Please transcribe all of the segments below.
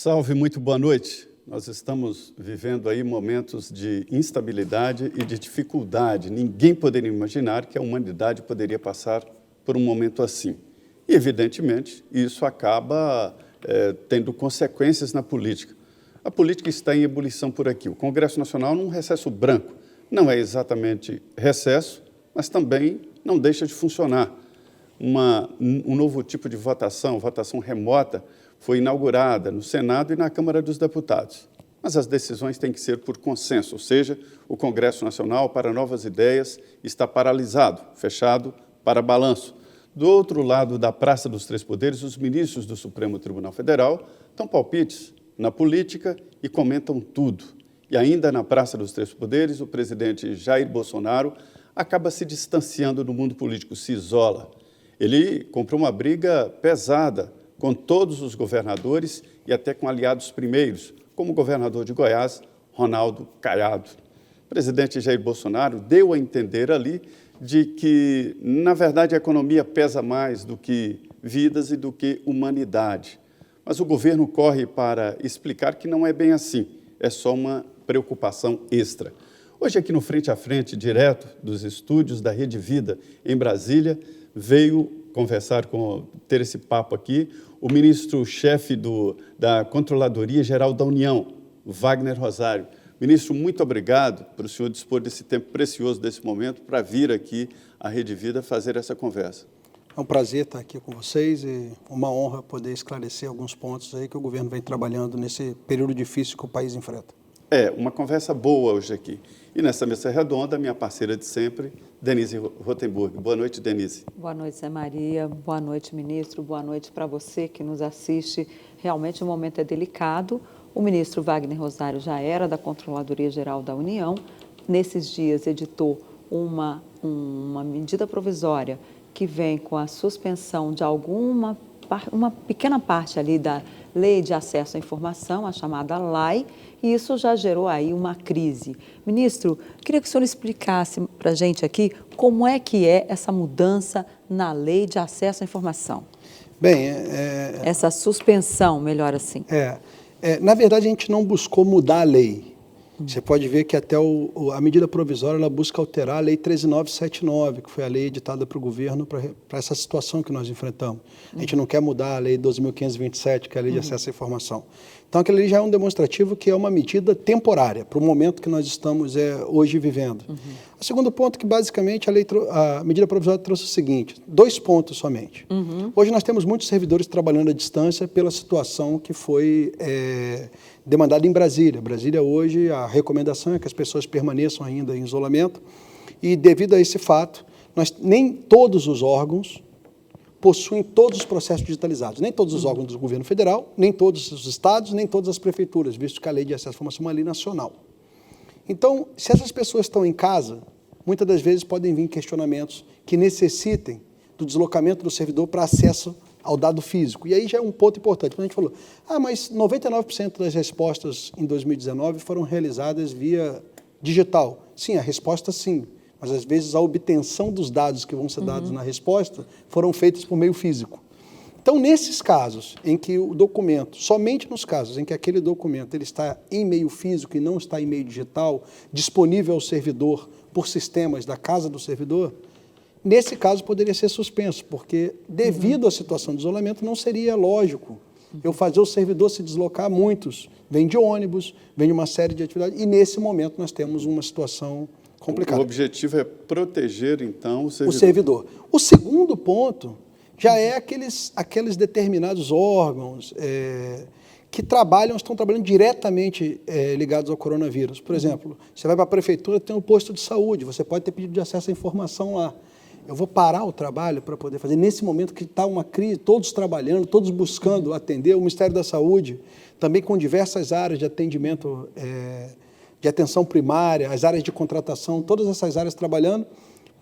Salve, muito boa noite. Nós estamos vivendo aí momentos de instabilidade e de dificuldade. Ninguém poderia imaginar que a humanidade poderia passar por um momento assim. E, evidentemente, isso acaba tendo consequências na política. A política está em ebulição por aqui. O Congresso Nacional num recesso branco. Não é exatamente recesso, mas também não deixa de funcionar. Um novo tipo de votação remota, foi inaugurada no Senado e na Câmara dos Deputados. Mas as decisões têm que ser por consenso, ou seja, o Congresso Nacional, para novas ideias, está paralisado, fechado para balanço. Do outro lado da Praça dos Três Poderes, os ministros do Supremo Tribunal Federal dão palpites na política e comentam tudo. E ainda na Praça dos Três Poderes, o presidente Jair Bolsonaro acaba se distanciando do mundo político, se isola. Ele comprou uma briga pesada com todos os governadores e até com aliados primeiros, como o governador de Goiás, Ronaldo Caiado. O presidente Jair Bolsonaro deu a entender ali de que, na verdade, a economia pesa mais do que vidas e do que humanidade. Mas o governo corre para explicar que não é bem assim, é só uma preocupação extra. Hoje, aqui no Frente a Frente, direto dos estúdios da Rede Vida, em Brasília, veio ter esse papo aqui, o ministro-chefe da Controladoria Geral da União, Wagner Rosário. Ministro, muito obrigado por o senhor dispor desse tempo precioso, desse momento, para vir aqui à Rede Vida fazer essa conversa. É um prazer estar aqui com vocês e uma honra poder esclarecer alguns pontos aí que o governo vem trabalhando nesse período difícil que o país enfrenta. Uma conversa boa hoje aqui. E nessa mesa redonda, minha parceira de sempre, Denise Rotenburg. Boa noite, Denise. Boa noite, Zé Maria. Boa noite, ministro. Boa noite para você que nos assiste. Realmente o momento é delicado. O ministro Wagner Rosário já era da Controladoria Geral da União. Nesses dias editou uma medida provisória que vem com a suspensão de uma pequena parte ali da Lei de Acesso à Informação, a chamada LAI, e isso já gerou aí uma crise. Ministro, queria que o senhor explicasse para a gente aqui como é que é essa mudança na Lei de Acesso à Informação. Bem, essa suspensão, melhor assim. Na verdade, a gente não buscou mudar a lei. Você pode ver que até a medida provisória ela busca alterar a Lei 13.979, que foi a lei editada para o governo para essa situação que nós enfrentamos. A gente não quer mudar a Lei 12.527, que é a Lei de Acesso à Informação. Então, aquela lei já é um demonstrativo que é uma medida temporária para o momento que nós estamos hoje vivendo. O segundo ponto que, basicamente, a medida provisória trouxe o seguinte, 2 pontos somente. Hoje nós temos muitos servidores trabalhando à distância pela situação que foi demandada em Brasília. Brasília, hoje, a recomendação é que as pessoas permaneçam ainda em isolamento e, devido a esse fato, nem todos os órgãos possuem todos os processos digitalizados. Nem todos os órgãos do governo federal, nem todos os estados, nem todas as prefeituras, visto que a Lei de Acesso à Informação é uma lei nacional. Então, se essas pessoas estão em casa, muitas das vezes podem vir questionamentos que necessitem do deslocamento do servidor para acesso ao dado físico. E aí já é um ponto importante. Quando a gente falou, mas 99% das respostas em 2019 foram realizadas via digital. Sim, a resposta sim. Mas, às vezes, a obtenção dos dados que vão ser dados na resposta foram feitos por meio físico. Então, nesses casos em que o documento, somente nos casos em que aquele documento ele está em meio físico e não está em meio digital, disponível ao servidor por sistemas da casa do servidor, nesse caso poderia ser suspenso, porque, devido à situação de isolamento, não seria lógico eu fazer o servidor se deslocar. Muitos vêm de ônibus, vêm de uma série de atividades, e, nesse momento, nós temos uma situação complicado. O objetivo é proteger, então, o servidor. O segundo ponto já é aqueles determinados órgãos que estão trabalhando diretamente ligados ao coronavírus. Por exemplo, você vai para a prefeitura, tem um posto de saúde, você pode ter pedido de acesso à informação lá. Eu vou parar o trabalho para poder fazer. Nesse momento que está uma crise, todos trabalhando, todos buscando atender, o Ministério da Saúde, também com diversas áreas de atendimento, de atenção primária, as áreas de contratação, todas essas áreas trabalhando.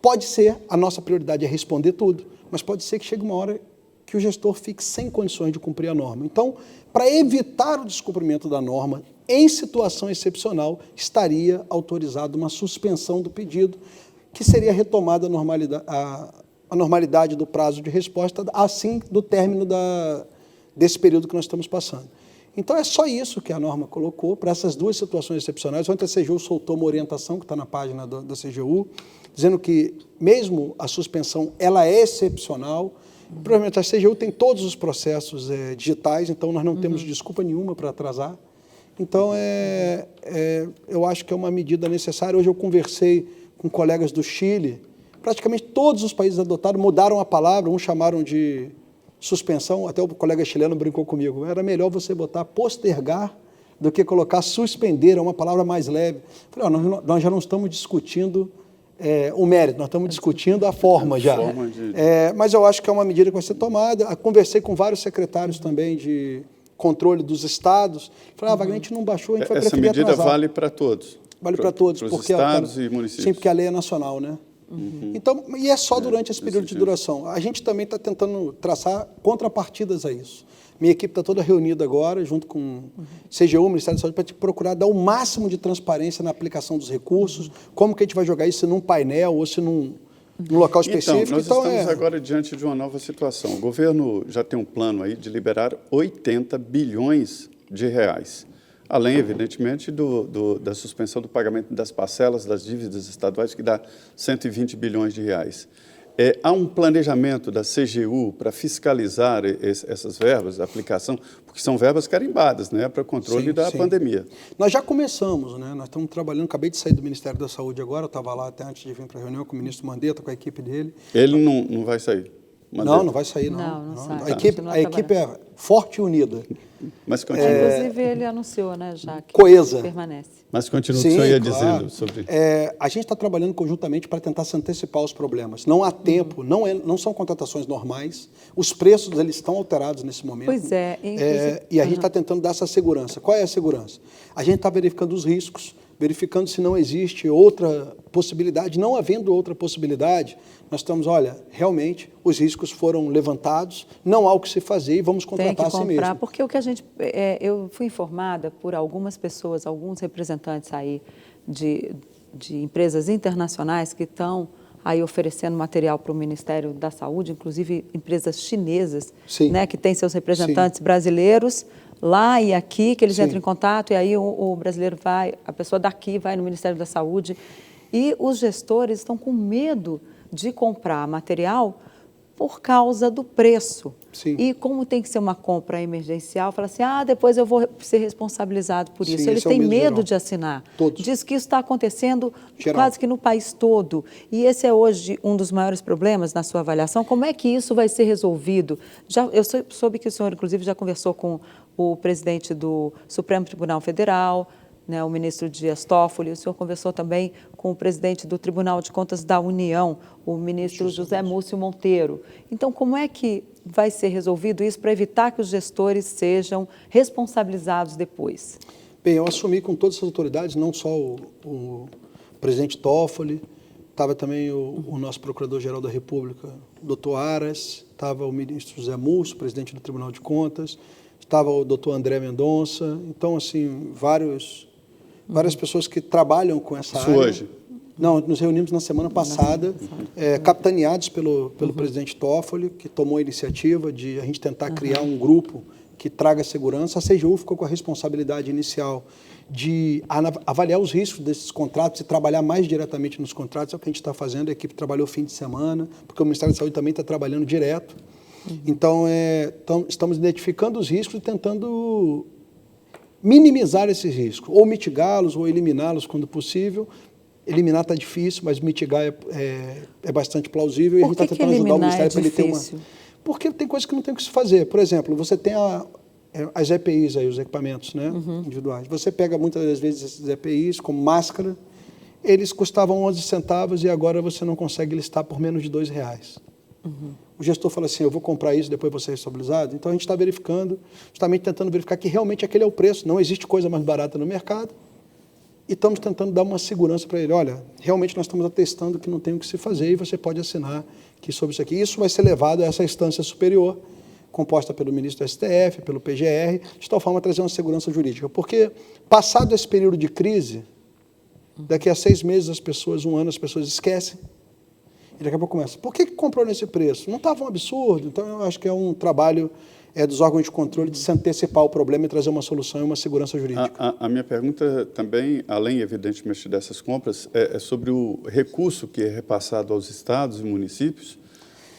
Pode ser, a nossa prioridade é responder tudo, mas pode ser que chegue uma hora que o gestor fique sem condições de cumprir a norma. Então, para evitar o descumprimento da norma, em situação excepcional, estaria autorizada uma suspensão do pedido, que seria retomada a normalidade do prazo de resposta, assim do término desse período que nós estamos passando. Então, é só isso que a norma colocou, para essas duas situações excepcionais. Ontem a CGU soltou uma orientação, que está na página da CGU, dizendo que, mesmo a suspensão, ela é excepcional. Provavelmente a CGU tem todos os processos digitais, então nós não temos desculpa nenhuma para atrasar. Então, eu acho que é uma medida necessária. Hoje eu conversei com colegas do Chile, praticamente todos os países adotaram, mudaram a palavra, uns chamaram de suspensão, até o colega chileno brincou comigo, era melhor você botar postergar do que colocar suspender, é uma palavra mais leve. Falei, nós já não estamos discutindo o mérito, nós estamos discutindo a forma já. Mas eu acho que é uma medida que vai ser tomada. Conversei com vários secretários também de controle dos estados. Falei, Wagner, a gente não baixou, a gente vai preferir atrasar. Essa medida vale para todos? Vale para todos. Para os estados e municípios? Sim, porque a lei é nacional, né? Então, e é só durante esse período de duração. A gente também está tentando traçar contrapartidas a isso. Minha equipe está toda reunida agora, junto com CGU, Ministério da Saúde, para procurar dar o máximo de transparência na aplicação dos recursos, como que a gente vai jogar isso num painel ou se num local específico. Então, nós estamos agora diante de uma nova situação. O governo já tem um plano aí de liberar 80 bilhões de reais. Além, evidentemente, da suspensão do pagamento das parcelas das dívidas estaduais, que dá 120 bilhões de reais. Há um planejamento da CGU para fiscalizar essas verbas, a aplicação, porque são verbas carimbadas, né, para controle da pandemia. Nós já começamos, né? Nós estamos trabalhando, acabei de sair do Ministério da Saúde agora, eu estava lá até antes de vir para a reunião com o ministro Mandetta, com a equipe dele. Ele não vai sair? Mandetta. Não vai sair, não. Não sai. A equipe é forte e unida. Mas continua. Inclusive, ele anunciou, né, já que coesa. Permanece. Mas continua o que o senhor ia dizendo sobre... a gente está trabalhando conjuntamente para tentar se antecipar os problemas. Não há tempo, não são contratações normais, os preços eles estão alterados nesse momento. Pois é. E a gente está tentando dar essa segurança. Qual é a segurança? A gente está verificando os riscos, verificando se não existe outra possibilidade. Não havendo outra possibilidade, nós estamos, olha, realmente os riscos foram levantados, não há o que se fazer e vamos contratar a si mesmo. Porque o que a gente... eu fui informada por algumas pessoas, alguns representantes aí de empresas internacionais que estão aí oferecendo material para o Ministério da Saúde, inclusive empresas chinesas, né, que têm seus representantes brasileiros lá e aqui, que eles entram em contato, e aí o brasileiro vai, a pessoa daqui vai no Ministério da Saúde, e os gestores estão com medo de comprar material por causa do preço. E como tem que ser uma compra emergencial, fala assim, depois eu vou ser responsabilizado por isso. Eles têm medo de assinar. Diz que isso está acontecendo quase que no país todo. E esse é hoje um dos maiores problemas na sua avaliação. Como é que isso vai ser resolvido? Eu soube que o senhor, inclusive, já conversou com o presidente do Supremo Tribunal Federal, né, o ministro Dias Toffoli, o senhor conversou também com o presidente do Tribunal de Contas da União, o ministro José Múcio Monteiro. Então, como é que vai ser resolvido isso para evitar que os gestores sejam responsabilizados depois? Bem, eu assumi com todas as autoridades, não só o presidente Toffoli, estava também o nosso Procurador-Geral da República, o doutor Aras, estava o ministro José Múcio, presidente do Tribunal de Contas, estava o doutor André Mendonça, então, assim, várias pessoas que trabalham com essa área. Hoje? Não, nos reunimos na semana passada, capitaneados pelo presidente Toffoli, que tomou a iniciativa de a gente tentar criar um grupo que traga segurança. A CGU ficou com a responsabilidade inicial de avaliar os riscos desses contratos e trabalhar mais diretamente nos contratos. É o que a gente está fazendo, a equipe trabalhou fim de semana, porque o Ministério da Saúde também está trabalhando direto. Então, estamos identificando os riscos e tentando minimizar esses riscos, ou mitigá-los, ou eliminá-los quando possível. Eliminar está difícil, mas mitigar é bastante plausível. E a gente está tentando ajudar o Ministério para ele ter uma... Porque tem coisas que não tem o que se fazer. Por exemplo, você tem as EPIs, aí, os equipamentos, né, individuais. Você pega muitas das vezes esses EPIs, como máscara, eles custavam 11 centavos e agora você não consegue listar por menos de R$2. O gestor fala assim, eu vou comprar isso, depois vou ser responsabilizado. Então, a gente está verificando, justamente tentando verificar que realmente aquele é o preço, não existe coisa mais barata no mercado, e estamos tentando dar uma segurança para ele. Olha, realmente nós estamos atestando que não tem o que se fazer e você pode assinar que sobre isso aqui. Isso vai ser levado a essa instância superior, composta pelo ministro do STF, pelo PGR, de tal forma a trazer uma segurança jurídica. Porque, passado esse período de crise, daqui a 6 meses, um ano, as pessoas esquecem. E daqui a pouco começa, por que comprou nesse preço? Não estava um absurdo? Então, eu acho que é um trabalho dos órgãos de controle de se antecipar ao problema e trazer uma solução e uma segurança jurídica. A minha pergunta também, além, evidentemente, dessas compras, é sobre o recurso que é repassado aos estados e municípios.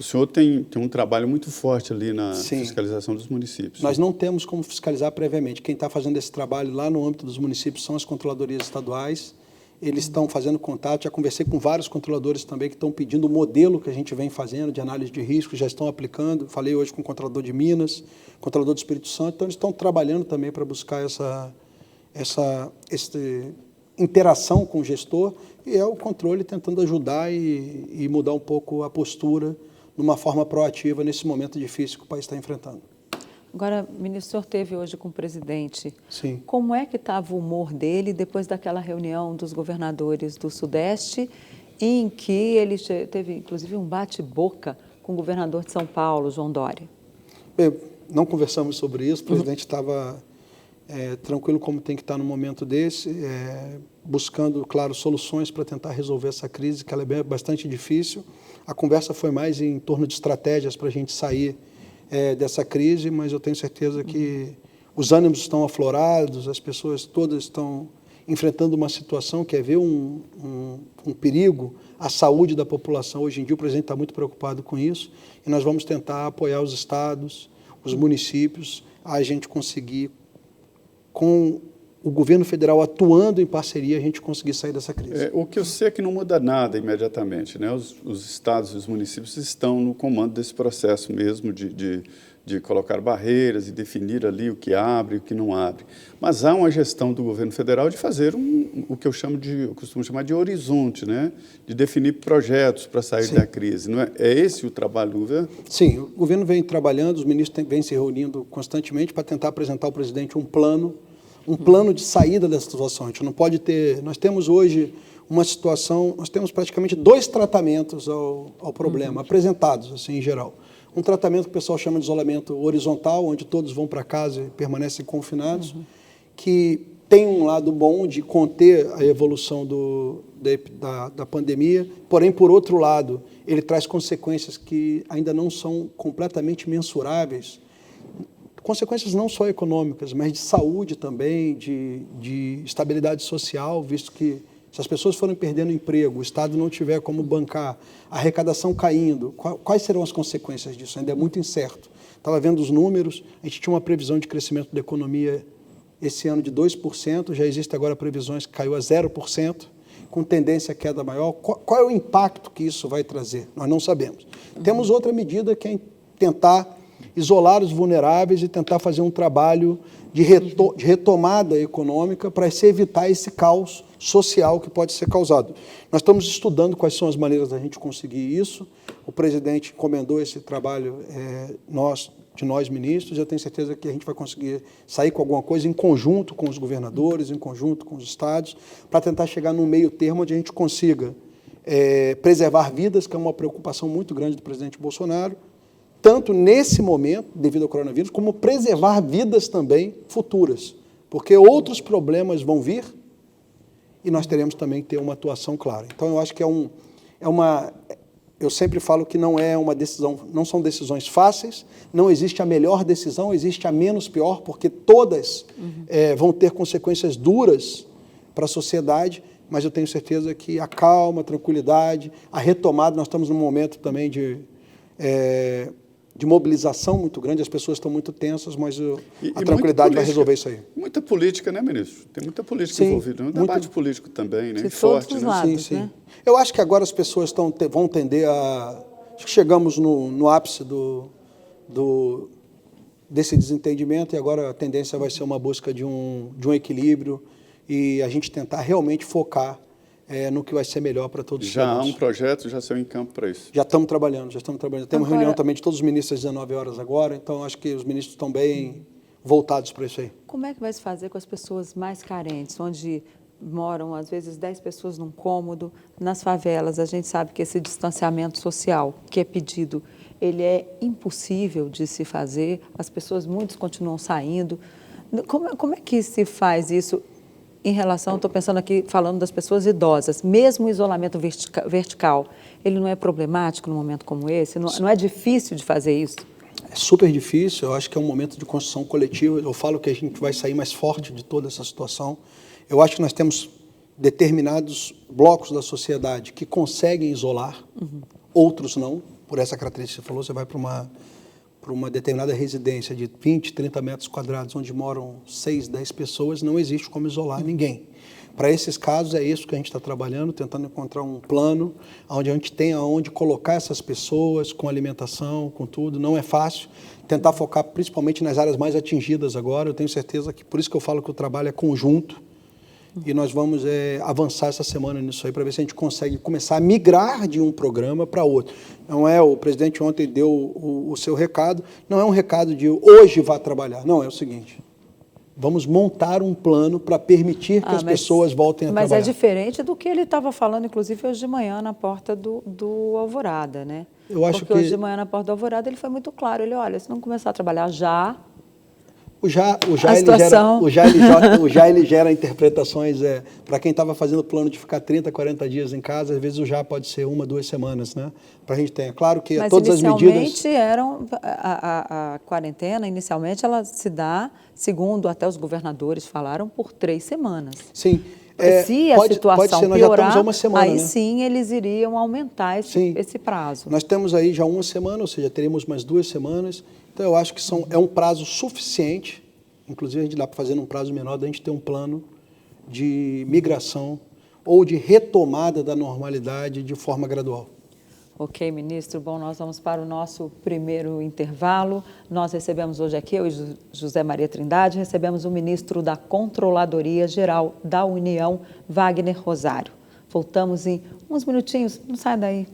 O senhor tem um trabalho muito forte ali na fiscalização dos municípios. Nós não temos como fiscalizar previamente. Quem está fazendo esse trabalho lá no âmbito dos municípios são as controladorias estaduais. Eles estão fazendo contato, já conversei com vários controladores também que estão pedindo o modelo que a gente vem fazendo de análise de risco, já estão aplicando. Falei hoje com o controlador de Minas, controlador do Espírito Santo, então eles estão trabalhando também para buscar essa interação com o gestor e é o controle tentando ajudar e mudar um pouco a postura de uma forma proativa nesse momento difícil que o país está enfrentando. Agora, ministro, o senhor esteve hoje com o presidente. Sim. Como é que estava o humor dele depois daquela reunião dos governadores do Sudeste, em que ele teve, inclusive, um bate-boca com o governador de São Paulo, João Dória? Bem, não conversamos sobre isso, o presidente estava tranquilo como tem que estar no momento desse, buscando, claro, soluções para tentar resolver essa crise, que ela é bastante difícil. A conversa foi mais em torno de estratégias para a gente sair dessa crise, mas eu tenho certeza que os ânimos estão aflorados, as pessoas todas estão enfrentando uma situação que é ver um perigo à saúde da população. Hoje em dia o presidente está muito preocupado com isso e nós vamos tentar apoiar os estados, os municípios, a gente conseguir, com o governo federal atuando em parceria, a gente conseguir sair dessa crise. O que eu sei é que não muda nada imediatamente, né? Os estados e os municípios estão no comando desse processo mesmo de colocar barreiras e definir ali o que abre e o que não abre. Mas há uma gestão do governo federal de fazer o que eu costumo chamar de horizonte, né? De definir projetos para sair da crise. Não é esse o trabalho do governo? Sim, o governo vem trabalhando, os ministros vêm se reunindo constantemente para tentar apresentar ao presidente um plano de saída dessa situação. A gente não pode ter... Nós temos hoje uma situação, nós temos praticamente 2 tratamentos ao problema, apresentados, assim, em geral. Um tratamento que o pessoal chama de isolamento horizontal, onde todos vão para casa e permanecem confinados, que tem um lado bom de conter a evolução da pandemia, porém, por outro lado, ele traz consequências que ainda não são completamente mensuráveis, consequências não só econômicas, mas de saúde também, de estabilidade social, visto que se as pessoas forem perdendo emprego, o Estado não tiver como bancar, a arrecadação caindo, quais serão as consequências disso? Ainda é muito incerto. Estava vendo os números, a gente tinha uma previsão de crescimento da economia esse ano de 2%, já existe agora previsões que caiu a 0%, com tendência a queda maior. Qual é o impacto que isso vai trazer? Nós não sabemos. Temos outra medida que é tentar isolar os vulneráveis e tentar fazer um trabalho de retomada econômica para se evitar esse caos social que pode ser causado. Nós estamos estudando quais são as maneiras da gente conseguir isso. O presidente encomendou esse trabalho de nós ministros. Eu tenho certeza que a gente vai conseguir sair com alguma coisa em conjunto com os governadores, em conjunto com os estados, para tentar chegar num meio termo onde a gente consiga preservar vidas, que é uma preocupação muito grande do presidente Bolsonaro, tanto nesse momento, devido ao coronavírus, como preservar vidas também futuras, porque outros problemas vão vir e nós teremos também que ter uma atuação clara. Então, eu acho que eu sempre falo que não é uma decisão, não são decisões fáceis, não existe a melhor decisão, existe a menos pior, porque todas vão ter consequências duras para a sociedade, mas eu tenho certeza que a calma, a tranquilidade, a retomada, nós estamos num momento também de mobilização muito grande, as pessoas estão muito tensas, mas a tranquilidade vai resolver isso aí. Muita política, né, ministro? Tem muita política envolvida. Um debate político também, né? De Forte, todos os né? lados, Sim. né? Eu acho que agora as pessoas vão tender a... Acho que chegamos no ápice desse desentendimento e agora a tendência vai ser uma busca de um equilíbrio e a gente tentar realmente focar no que vai ser melhor para todos os Já há um projeto, já saiu em campo para isso. Já estamos trabalhando. Temos Agora, reunião também de todos os ministros às 19 horas agora, então acho que os ministros estão bem voltados para isso aí. Como é que vai se fazer com as pessoas mais carentes, onde moram, às vezes, 10 pessoas num cômodo, nas favelas? A gente sabe que esse distanciamento social que é pedido, ele é impossível de se fazer, as pessoas, muitos continuam saindo. Como é que se faz isso? em relação, estou pensando aqui, falando das pessoas idosas, mesmo o isolamento vertical, ele não é problemático num momento como esse? Não é difícil de fazer isso? É super difícil, eu acho que é um momento de construção coletiva. Eu falo que a gente vai sair mais forte de toda essa situação. Eu acho que nós temos determinados blocos da sociedade que conseguem isolar, outros não. Por essa característica que você falou, você vai para uma determinada residência de 20, 30 metros quadrados, onde moram 6, 10 pessoas, não existe como isolar ninguém. Para esses casos, é isso que a gente está trabalhando, tentando encontrar um plano onde a gente tenha onde colocar essas pessoas, com alimentação, com tudo. Não é fácil. Tentar focar principalmente nas áreas mais atingidas agora. Eu tenho certeza que, por isso que eu falo que o trabalho é conjunto. E nós vamos avançar essa semana nisso aí, para ver se a gente consegue começar a migrar de um programa para outro. Não é, o presidente ontem deu o seu recado, não é um recado de hoje vá trabalhar. Não, é o seguinte, vamos montar um plano para permitir que as pessoas voltem a trabalhar. Mas é diferente do que ele estava falando, inclusive, hoje de manhã na porta do Alvorada, né? Eu acho Porque hoje de manhã na porta do Alvorada ele foi muito claro, ele, olha, se não começar a trabalhar já... O já ele gera interpretações, para quem estava fazendo o plano de ficar 30, 40 dias em casa, às vezes o já pode ser 1, 2 semanas, né? Para a gente ter. Claro que mas todas as medidas... Mas inicialmente a quarentena, inicialmente ela se dá, segundo até os governadores falaram, por 3 semanas. Sim. Se a situação nós piorar, já estamos a uma semana, aí né? sim eles iriam aumentar esse prazo. Nós temos aí já 1 semana, ou seja, teremos mais 2 semanas. Então, eu acho que é um prazo suficiente, inclusive a gente dá para fazer num prazo menor, da gente ter um plano de migração ou de retomada da normalidade de forma gradual. Ok, ministro. Bom, nós vamos para o nosso primeiro intervalo. Nós recebemos hoje aqui, eu e José Maria Trindade, recebemos o ministro da Controladoria Geral da União, Wagner Rosário. Voltamos em uns minutinhos, não sai daí.